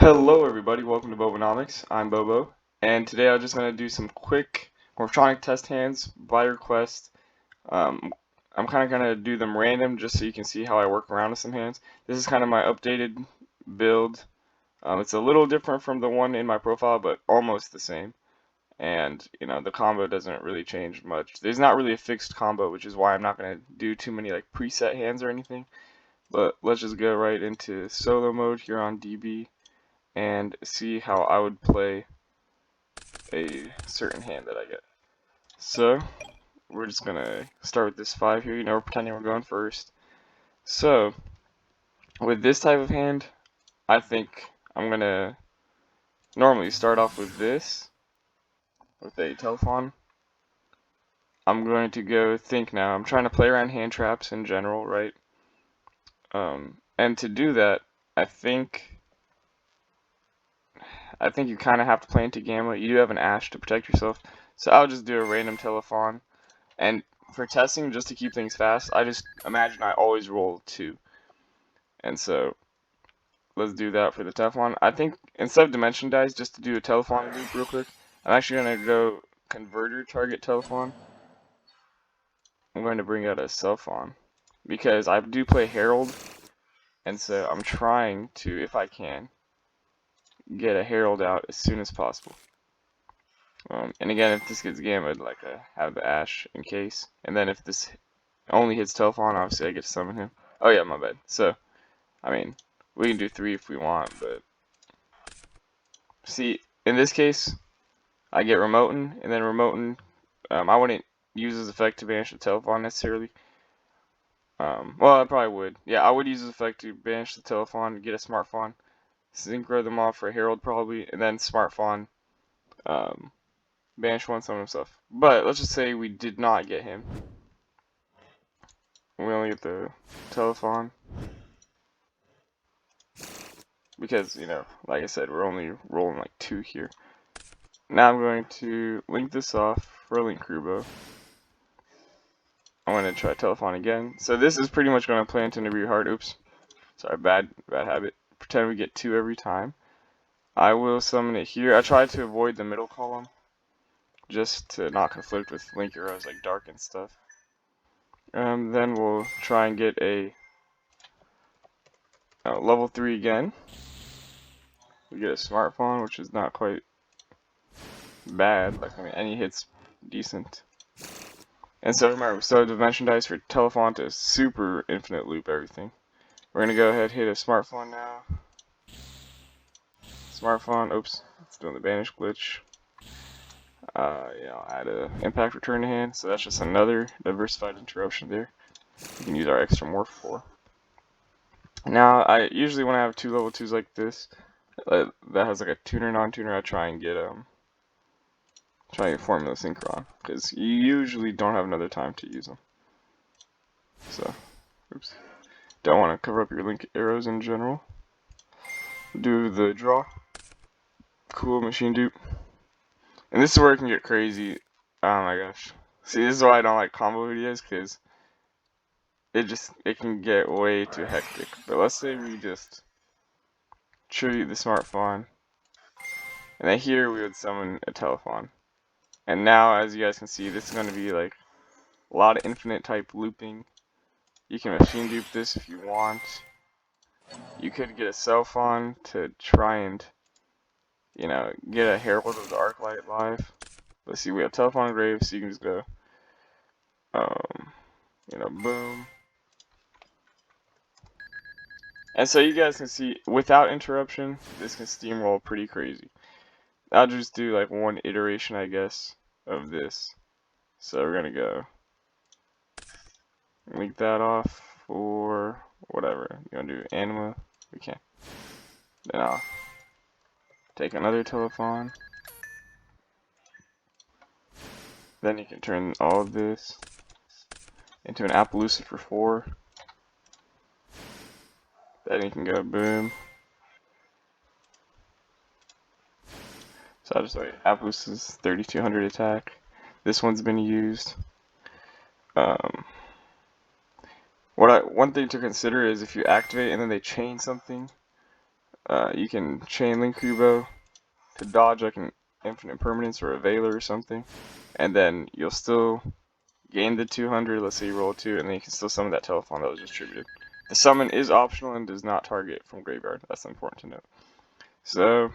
Hello everybody, welcome to Bobonomics. I'm Bobo, and today I'm just going to do some quick Morphtronic test hands by request. I'm kind of going to do them random just so you can see how I work around with some hands. This is kind of my updated build. It's a little different from the one in my profile, but almost the same. And, you know, the combo doesn't really change much. There's not really a fixed combo, which is why I'm not going to do too many like preset hands or anything. But let's just go right into solo mode here on DB and see how I would play a certain hand that I get. So we're just gonna start with this 5 here. You know, we're pretending we're going first. So with this type of hand, I think I'm gonna normally start off with this, with a telephone. I'm going to go think now. I'm trying to play around hand traps in general, right? And to do that, I think you kind of have to play into Gamma. You do have an Ash to protect yourself. So I'll just do a random telephone. And for testing, just to keep things fast, I just imagine I always roll 2. And so let's do that for the telephone. I think instead of dimension dice, just to do a telephone loop real quick, I'm actually going to go converter target telephone. I'm going to bring out a cell phone because I do play Herald. And so I'm trying to, if I can, get a Herald out as soon as possible. And again, if this gets Gamma, I'd like to have the Ash in case. And then if this only hits telephone, obviously I get to summon him. Oh yeah, my bad. So, I mean, we can do 3 if we want, but see, in this case, I get Remoten, and then Remoten, I wouldn't use his effect to banish the telephone necessarily. Well, I probably would. Yeah, I would use his effect to banish the telephone, get a smartphone, synchro them off for Herald probably, and then smartphone, banish one, summon himself. But let's just say we did not get him. We only get the telephone. Because, you know, like I said, we're only rolling like 2 here. Now I'm going to link this off for a link Krubo. I'm going to try telephone again. So this is pretty much going to play into Nabu Heart. Oops. Sorry, bad habit. Pretend we get 2 every time. I will summon it here. I try to avoid the middle column, just to not conflict with link arrows like dark and stuff. Then we'll try and get a level 3 again. We get a smartphone, which is not quite bad. Like, I mean, any hit's decent. And so remember, we still have dimension dice for telephone to super infinite loop everything. We're gonna go ahead and hit a smartphone now. Smartphone, oops, it's doing the banish glitch. Yeah, I'll add a impact return to hand, so that's just another diversified interruption there. We can use our extra morph for. Now, I usually when I have 2 level 2s like this, that has like a tuner, non-tuner, I try and get Formula Synchron, because you usually don't have another time to use them. So, oops. Don't want to cover up your link arrows in general. Do the draw. Cool machine dupe. And this is where it can get crazy. Oh my gosh. See, this is why I don't like combo videos, because it can get way too hectic. But let's say we just tribute the smartphone, and then here we would summon a telephone. And now, as you guys can see, this is going to be like a lot of infinite type looping. You can machine dupe this if you want. You could get a cell phone to try and, you know, get a Herald of the Arclight live. Let's see, we have telephone grave, so you can just go, you know, boom. And so you guys can see, without interruption, this can steamroll pretty crazy. I'll just do like 1 iteration, I guess, of this. So we're gonna go link that off for whatever. You wanna do anima? We can. Then I'll take another telephone. Then you can turn all of this into an Appaloosa for 4. Then you can go boom. So I'll just wait. Appaloosa's 3200 attack. This one's been used. One thing to consider is if you activate and then they chain something, You can chain link Kubo to dodge like an infinite permanence or a Veiler or something, and then you'll still gain the 200. Let's say you roll 2, and then you can still summon that telephone that was distributed. The summon is optional and does not target from graveyard. That's important to note. So,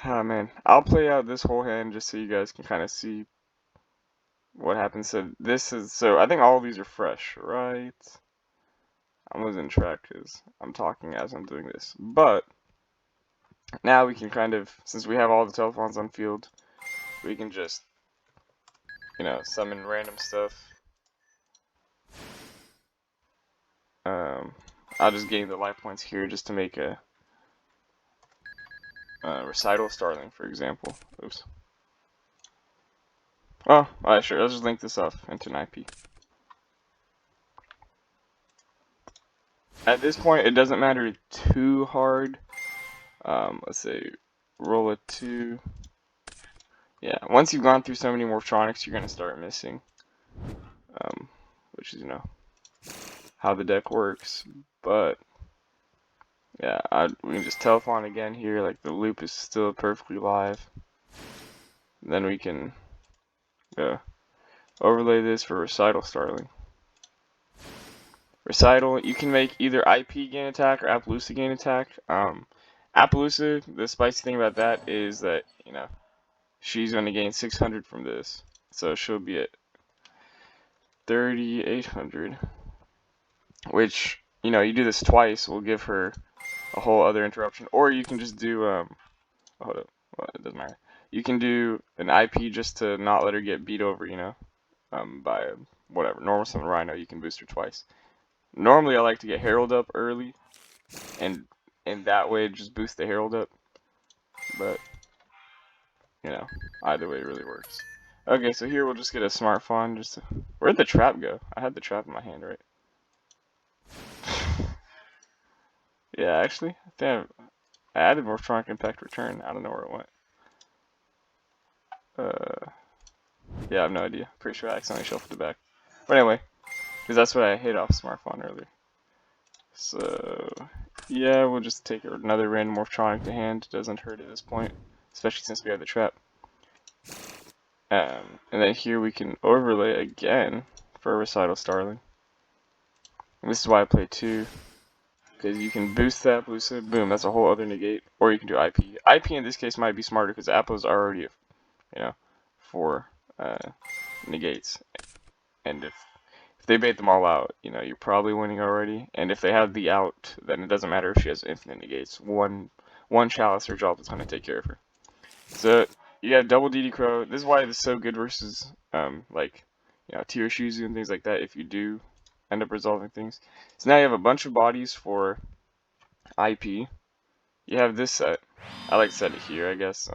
man, I'll play out this whole hand just so you guys can kind of see what happens. So I think all of these are fresh, right? I'm losing track because I'm talking as I'm doing this. But now we can kind of, since we have all the telephones on field, we can just, summon random stuff. I'll just gain the life points here just to make a Recital Starling, for example. Oops. Oh, alright, sure. Let's just link this off into an IP. At this point, it doesn't matter too hard. Let's say roll a 2. Yeah, once you've gone through so many Morphtronics, you're gonna start missing. Which is, how the deck works. But yeah, we can just telephone again here. Like the loop is still perfectly live. And then we can overlay this for Recital Starling. Recital, you can make either IP gain attack or Appaloosa gain attack. Appaloosa, the spicy thing about that is that, she's going to gain 600 from this. So she'll be at 3,800. Which, you do this twice, will give her a whole other interruption. Or you can just do, hold up, well, it doesn't matter. You can do an IP just to not let her get beat over, by whatever. Normal Summon Rhino, you can boost her twice. Normally I like to get Herald up early, and in that way just boost the Herald up. But, either way really works. Okay, so here we'll just get a Smart Fawn. Where'd the trap go? I had the trap in my hand, right? Yeah, actually, I think I added Morphtronic Impact Return. I don't know where it went. Yeah, I have no idea. Pretty sure I accidentally shuffled it back. But anyway, because that's what I hit off Smart Fawn earlier. So, yeah, we'll just take another random Morphtronic to hand. It doesn't hurt at this point, especially since we have the trap. And then here we can overlay again for a Recital Starling. And this is why I play 2. Because you can boost that Appaloosa, boom, that's a whole other negate. Or you can do IP. IP in this case might be smarter because Apple's already, 4 negates. And if they bait them all out, you're probably winning already. And if they have the out, then it doesn't matter if she has infinite negates. One Chalice or Jolt is going to take care of her. So, you have double DD Crow. This is why this is so good versus, Tier Shuzu and things like that if you do end up resolving things. So now you have a bunch of bodies for IP. You have this set. I like to set it here, I guess,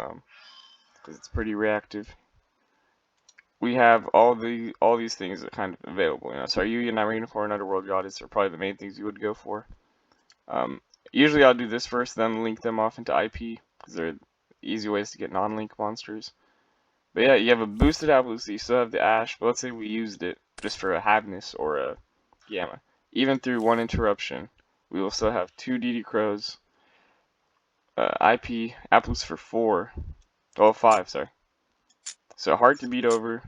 because it's pretty reactive. We have all these things that are kind of available. So are you Nightmare Unicorn, Underworld Goddess are probably the main things you would go for. Usually I'll do this first, then link them off into IP because they're easy ways to get non-link monsters. But yeah, you have a boosted Appaloosa, you still have the Ash, but let's say we used it just for a Hagness or a Gamma. Even through 1 interruption, we will still have 2 DD Crows, IP, Appaloosa for 4, well 5, sorry. So hard to beat over,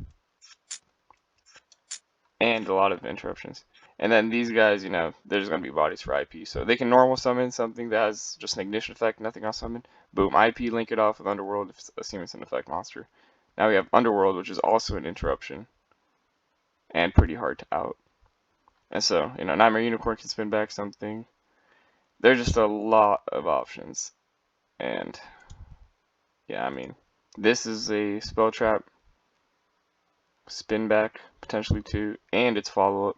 and a lot of interruptions. And then these guys, they're just going to be bodies for IP. So they can normal summon something that has just an ignition effect, nothing else summoned. Boom, IP, link it off with Underworld, assuming it's an effect monster. Now we have Underworld, which is also an interruption. And pretty hard to out. And so, Nightmare Unicorn can spin back something. There's just a lot of options. And, yeah, this is a spell trap. Spin back, potentially 2, and its follow-up.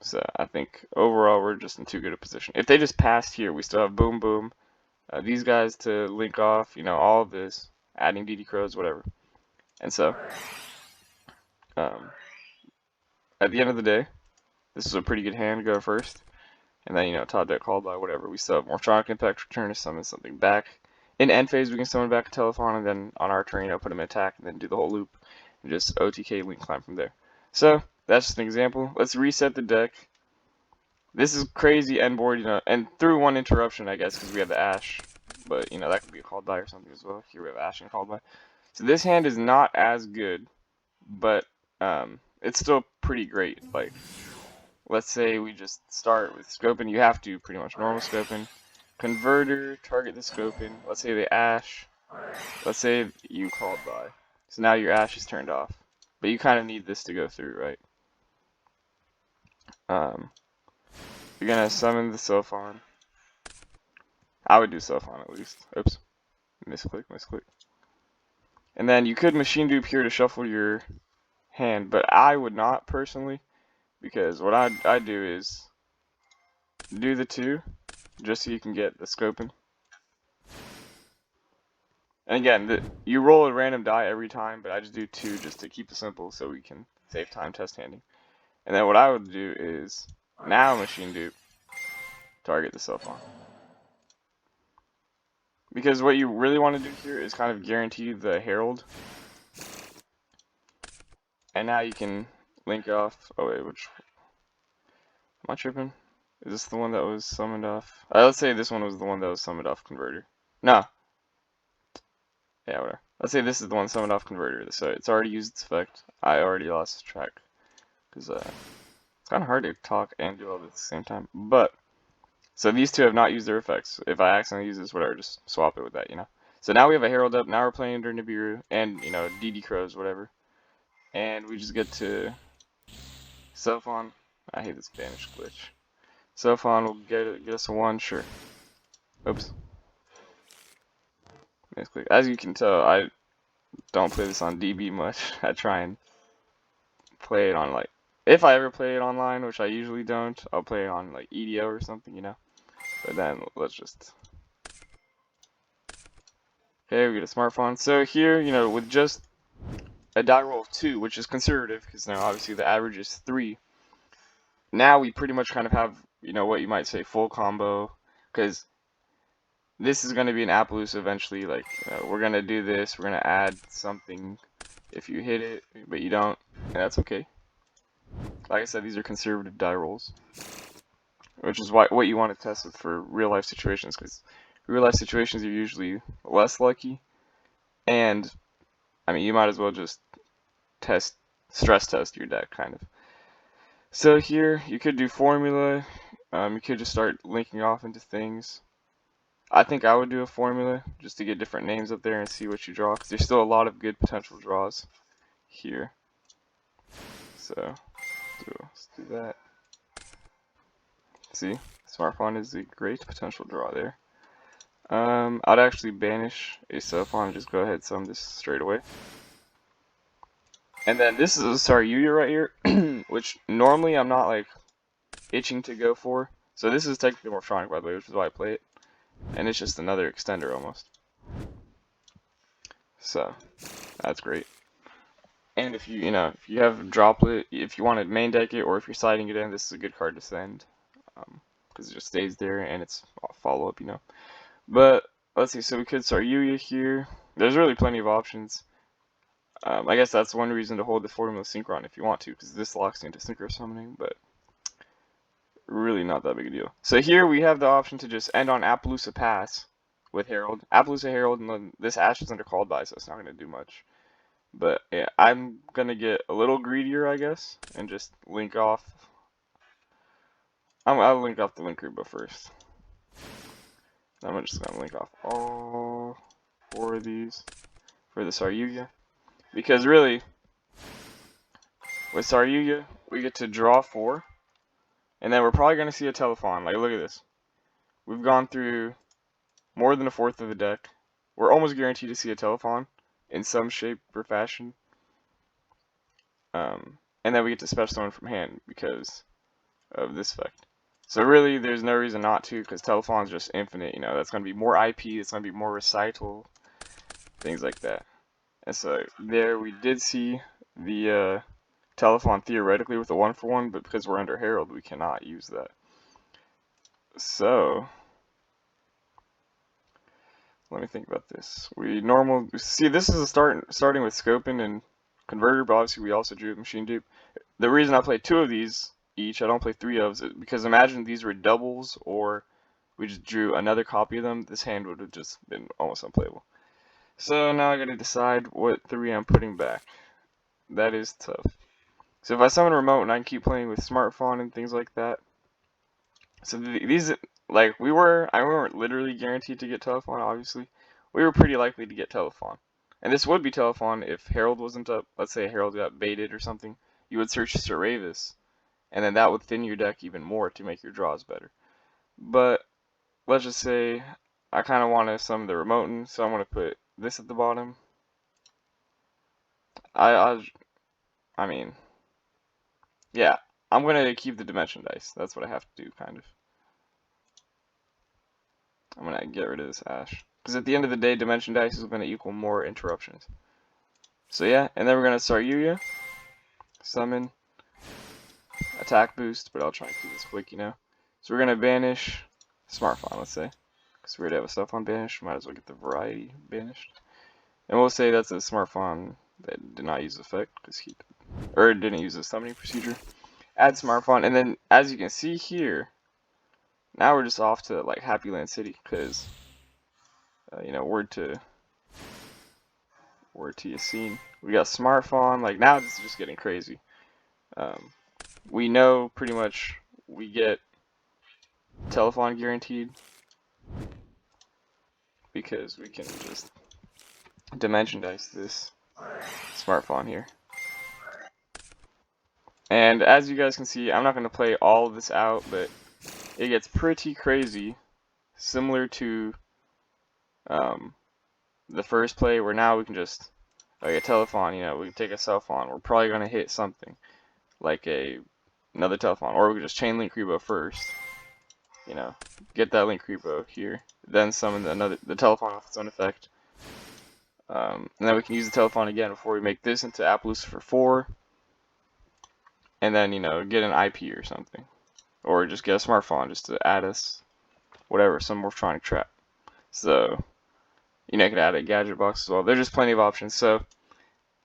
So I think overall we're just in too good a position. If they just passed here, we still have Boom Boom, these guys to link off, all of this, adding DD Crows, whatever. And so, at the end of the day, this is a pretty good hand to go first. And then, top deck called by whatever. We still have Morphtronic Impact Return to summon something back. In end phase, we can summon back a Telephone, and then on our turn, put them in attack, and then do the whole loop. And just OTK link climb from there. So, that's just an example. Let's reset the deck. This is crazy end board, you know, and through one interruption, I guess, because we have the Ash. But, you know, that could be a called by or something as well. Here we have Ash and called by. So this hand is not as good, but it's still pretty great. Like, let's say we just start with Scopen. You have to pretty much normal Scopen. Converter, target the Scopen. Let's say the Ash. Let's say you called by. So now your Ash is turned off. But you kind of need this to go through, right? You're gonna summon the Sylphon. I would do Sylphon at least. Oops. Misclick. And then you could machine dupe here to shuffle your hand, but I would not personally, because what I do is do the 2, just so you can get the Scopen. And again, you roll a random die every time, but I just do 2 just to keep it simple so we can save time test handing. And then what I would do is, now machine dupe, target the Sylphon. Because what you really want to do here is kind of guarantee the Herald. And now you can link off, oh wait, which, am I tripping? Is this the one that was summoned off? Let's say this one was the one that was summoned off Converter. No. Yeah, whatever. Let's say this is the one summoned off Converter, so it's already used its effect. I already lost track. Because it's kind of hard to talk and do all this at the same time. But, so these 2 have not used their effects. If I accidentally use this, whatever, just swap it with that, you know. So now we have a Herald up, now we're playing under Nibiru, and, you know, DD Crows, whatever. And we just get to Sylphon. I hate this banish glitch. Sylphon will get us a 1, sure. Oops. Basically, as you can tell, I don't play this on DB much. I try and play it on, like, if I ever play it online, which I usually don't, I'll play it on, like, EDO or something, you know. But then, let's just... Okay, we get a smartphone. So here, you know, with just a die roll of 2, which is conservative, because now obviously the average is 3, now we pretty much kind of have, you know, what you might say full combo, because this is going to be an Appaloosa eventually. Like, we're going to do this, we're going to add something if you hit it, but you don't, and that's okay. Like I said, these are conservative die rolls, which is what you want to test with for real life situations, because real life situations are usually less lucky, and I mean, you might as well just stress test your deck, kind of. So here, you could do formula, you could just start linking off into things. I think I would do a formula, just to get different names up there and see what you draw, because there's still a lot of good potential draws here. So, let's do that. See, Smartphone is a great potential draw there. I'd actually banish a Sylphon and just go ahead and summon this straight away. And then this is a Saryuya right here, which normally I'm not like itching to go for. So this is technically Morphtronic, by the way, which is why I play it. And it's just another extender almost. So that's great. And if you if you have Droplet, if you want to main deck it, or if you're siding it in, this is a good card to send, because it just stays there and it's follow up, you know. But let's see, so we could Saryuya here. There's really plenty of options. I guess that's one reason to hold the Formula Synchron if you want to, because this locks into Synchro Summoning, but really not that big a deal. So here we have the option to just end on Appaloosa Pass with Herald. Appaloosa Herald, and then this Ash is under called by, so it's not going to do much. But yeah, I'm going to get a little greedier, I guess, and just link off. I'll link off the Link Ruba first. I'm just going to link off all 4 of these for the Saryuya. Because really, with Saryuya, we get to draw 4, and then we're probably going to see a Telephon. Like, look at this. We've gone through more than a fourth of the deck. We're almost guaranteed to see a Telephon in some shape or fashion. And then we get to special summon from hand because of this effect. So really, there's no reason not to, because Telephon's just infinite. You know, that's going to be more IP, it's going to be more recital, things like that. And so there we did see the Telephon theoretically with a 1-for-1, but because we're under Herald, we cannot use that. So let me think about this. See, this is starting with Scopen and Converter, but obviously we also drew Machine Dupe. The reason I played 2 of these, each. I don't play 3 ofs because imagine these were doubles or we just drew another copy of them. This hand would have just been almost unplayable. So now I gotta decide what 3 I'm putting back. That is tough. So if I summon remote and I can keep playing with smartphone and things like that. So these, like I weren't literally guaranteed to get telephone, obviously. We were pretty likely to get telephone. And this would be telephone if Herald wasn't up. Let's say Herald got baited or something. You would search Saravis, and then that would thin your deck even more to make your draws better. But let's just say I kind of want to summon the remote, so I'm going to put this at the bottom. I mean, yeah, I'm going to keep the dimension dice. That's what I have to do, kind of. I'm going to get rid of this Ash. Because at the end of the day, dimension dice is going to equal more interruptions. So yeah, and then we're going to start Yuya. Summon. Attack boost, but I'll try and keep this quick, you know. So we're going to banish smartphone, let's say. Because we already have a stuff on banish. Might as well get the variety banished. And we'll say that's a smartphone that did not use effect. Because he didn't use the summoning procedure. Add smartphone, and then as you can see here, now we're just off to like Happy Land City, because you know, word to Yassine. We got smartphone. Like now, this is just getting crazy. We know pretty much we get telephone guaranteed because we can just dimension dice this smartphone here. And as you guys can see, I'm not going to play all of this out, but it gets pretty crazy, similar to the first play, where now we can just, like a telephone, you know, we can take a cell phone, we're probably going to hit something, like another telephone, or we can just chain link Rebo first, you know, get that link Rebo here, then summon the telephone with its own effect, and then we can use the telephone again before we make this into Appaloosa for 4, and then, you know, get an IP or something. Or just get a smartphone just to add us, whatever, some Morphtronic trap. So, you know, you could add a gadget box as well. There's just plenty of options. So,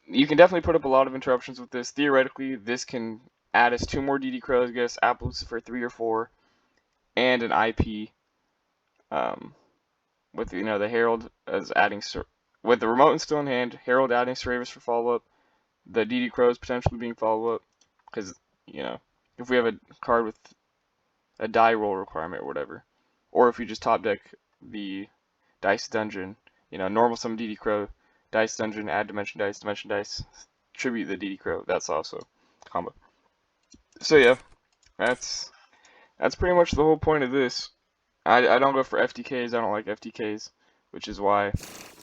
you can definitely put up a lot of interruptions with this. Theoretically, this can add us 2 more DD Crows, get us Appaloosa for 3 or 4, and an IP, with, you know, the Herald as adding, with the remote still in hand, Herald adding Saravis for follow-up, the DD Crows potentially being follow-up, because, you know, if we have a card with a die roll requirement or whatever, or if we just top deck the dice dungeon, you know, normal summon DD Crow, dice dungeon, add dimension dice, tribute the DD Crow, that's also combo. So yeah, that's pretty much the whole point of this. I don't go for FTKs, I don't like FTKs, which is why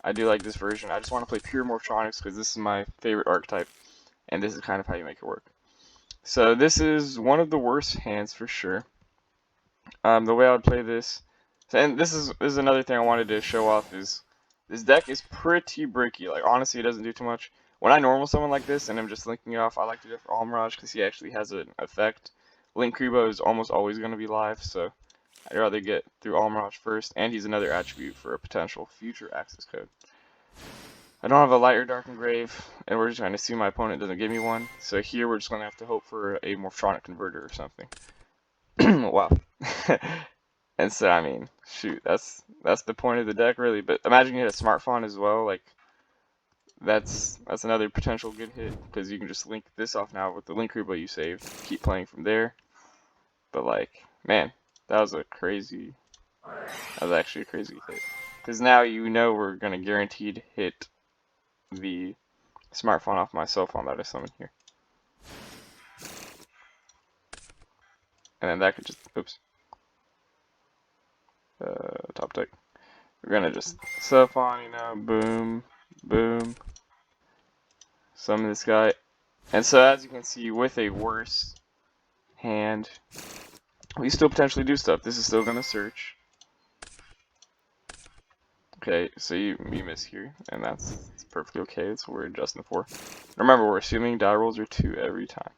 I do like this version. I just want to play pure Morphtronics because this is my favorite archetype, and this is kind of how you make it work. So this is one of the worst hands for sure. The way I would play this, and this is another thing I wanted to show off, is this deck is pretty bricky. Like honestly, it doesn't do too much. When I normal summon like this and I'm just linking it off, I like to go for All Mirage because he actually has an effect. Link Rebo is almost always going to be live, so I'd rather get through All Mirage first, and he's another attribute for a potential future access code. I don't have a light or dark engrave, and we're just trying to see my opponent doesn't give me one. So here we're just going to have to hope for a Morphtronic converter or something. Wow. And so, I mean, shoot, that's the point of the deck, really. But imagine you hit a smartphone as well. Like, that's another potential good hit, because you can just link this off now with the link Rebo you saved. Keep playing from there. But, like, man, that was actually a crazy hit. Because now you know we're going to guaranteed hit the smartphone off my cell phone that I summoned here. And then that could just, oops. Top deck. We're gonna just cell phone, you know, boom, boom. Summon this guy. And so as you can see, with a worse hand, we still potentially do stuff. This is still gonna search. Okay, so you miss here, and that's perfectly okay. That's what we're adjusting for. Remember, we're assuming die rolls are 2 every time.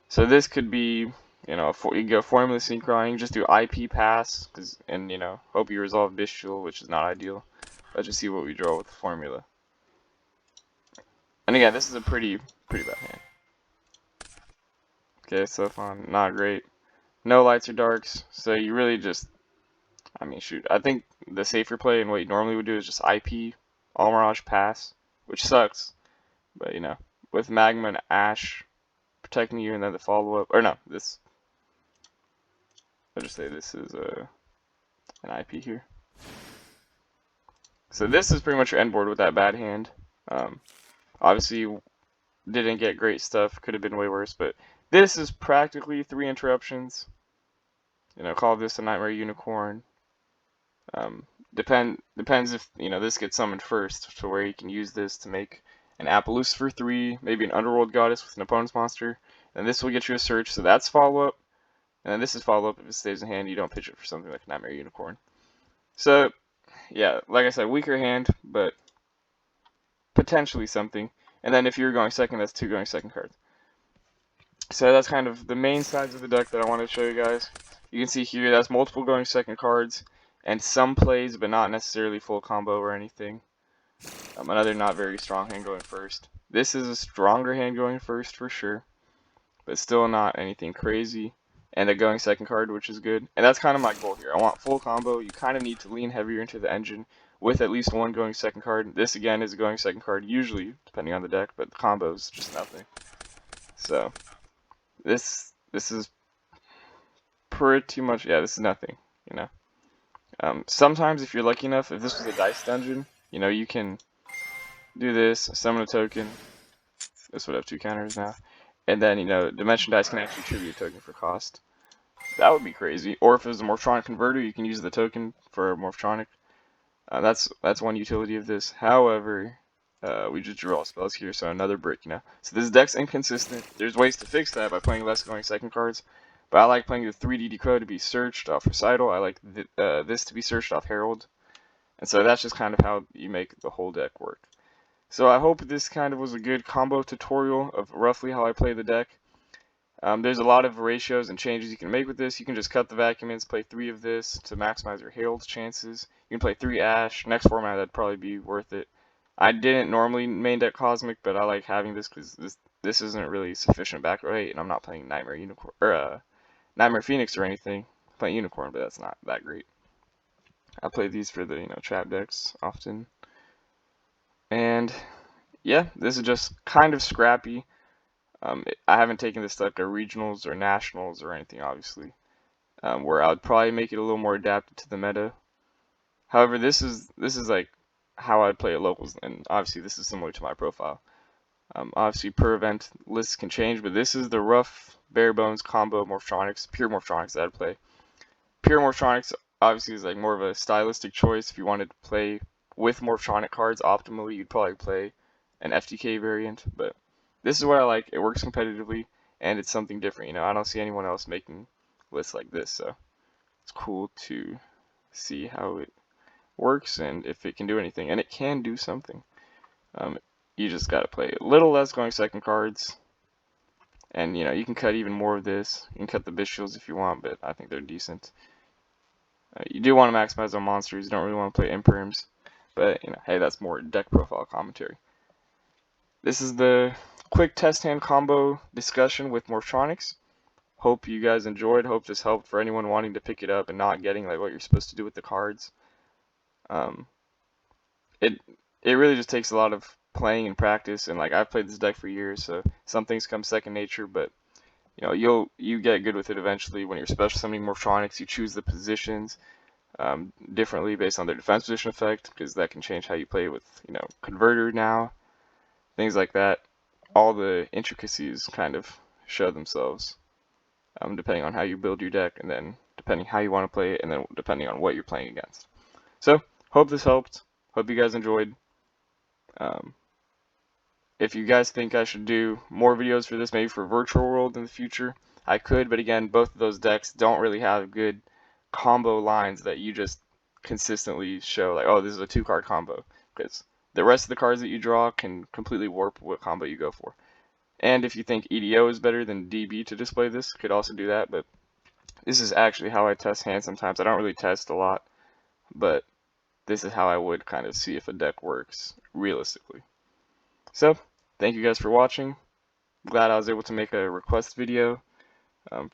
So this could be, you know, you can go Formula Synchron, you can just do IP pass, and, you know, hope you resolve Bestial, which is not ideal. Let's just see what we draw with the formula. And again, this is a pretty bad hand. Okay, so far, not great. No lights or darks, so you really just, I mean, shoot. I think the safer play and what you normally would do is just IP, All Mirage pass, which sucks, but you know, with Magma and Ash protecting you and then the follow-up, or no, this, I'll just say this is an IP here. So this is pretty much your end board with that bad hand. Obviously, you didn't get great stuff, could have been way worse, but this is practically 3 interruptions. You know, call this a Nightmare Unicorn. Depends if, you know, this gets summoned first, to where you can use this to make an Appaloosa for 3, maybe an Underworld Goddess with an opponent's monster, and this will get you a search, so that's follow-up, and then this is follow-up. If it stays in hand, you don't pitch it for something like a Nightmare Unicorn. So, yeah, like I said, weaker hand, but potentially something, and then if you're going second, that's 2 going second cards. So that's kind of the main sides of the deck that I want to show you guys. You can see here, that's multiple going second cards, and some plays, but not necessarily full combo or anything. Another not very strong hand going first. This is a stronger hand going first for sure, but still not anything crazy. And a going second card, which is good. And that's kind of my goal here. I want full combo. You kind of need to lean heavier into the engine with at least 1 going second card. This again is a going second card, usually, depending on the deck, but the combo is just nothing. So this is pretty much, yeah, this is nothing, you know. Sometimes if you're lucky enough, if this was a dice dungeon, you know, you can do this, summon a token. This would have 2 counters now. And then, you know, Dimension Dice can actually tribute a token for cost. That would be crazy. Or if it was a Morphtronic converter, you can use the token for a Morphtronic. That's one utility of this. However, we just drew all spells here, so another brick, you know. So this deck's inconsistent. There's ways to fix that by playing less going second cards. But I like playing the 3D Decode to be searched off Recital. I like this to be searched off Herald. And so that's just kind of how you make the whole deck work. So I hope this kind of was a good combo tutorial of roughly how I play the deck. There's a lot of ratios and changes you can make with this. You can just cut the vacuum ins, play 3 of this to maximize your Herald's chances. You can play 3 Ash. Next format, that'd probably be worth it. I didn't normally main deck Cosmic, but I like having this because this isn't really sufficient back row 8, and I'm not playing Nightmare Unicorn or Nightmare Phoenix or anything. I'm playing Unicorn, but that's not that great. I play these for the, you know, trap decks often. And yeah, this is just kind of scrappy. I haven't taken this stuff to regionals or nationals or anything, obviously, where I would probably make it a little more adapted to the meta. However, this is like how I'd play at locals, and obviously this is similar to my profile. Obviously, per event lists can change, but this is the rough, bare bones combo Morphtronics, pure Morphtronics that I'd play. Pure Morphtronics obviously is like more of a stylistic choice. If you wanted to play with Morphtronic cards optimally, you'd probably play an FTK variant, but this is what I like. It works competitively, and it's something different. You know, I don't see anyone else making lists like this, so it's cool to see how it works and if it can do anything. And it can do something. You just gotta play a little less going second cards, and you know, you can cut even more of this. You can cut the Bishiels if you want, but I think they're decent. You do want to maximize on monsters. You don't really want to play Imperms, but you know, hey, that's more deck profile commentary. This is the quick test hand combo discussion with Morphtronics. Hope you guys enjoyed. Hope this helped for anyone wanting to pick it up and not getting like what you're supposed to do with the cards. It really just takes a lot of playing and practice, and like I've played this deck for years, so some things come second nature, but you know, you get good with it eventually. When you're special summoning Morphtronics, you choose the positions differently based on their defense position effect, because that can change how you play with, you know, Converter now, things like that. All the intricacies kind of show themselves depending on how you build your deck, and then depending how you want to play it, and then depending on what you're playing against. So, hope this helped. Hope you guys enjoyed. If you guys think I should do more videos for this, maybe for Virtual World in the future, I could, but again, both of those decks don't really have good combo lines that you just consistently show, like, oh, this is a 2-card combo, because the rest of the cards that you draw can completely warp what combo you go for. And if you think EDO is better than DB to display this, could also do that, but this is actually how I test hands sometimes. I don't really test a lot, but this is how I would kind of see if a deck works realistically. So, thank you guys for watching. Glad I was able to make a request video.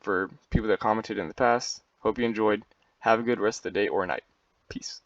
for people that commented in the past. Hope you enjoyed. Have a good rest of the day or night. Peace.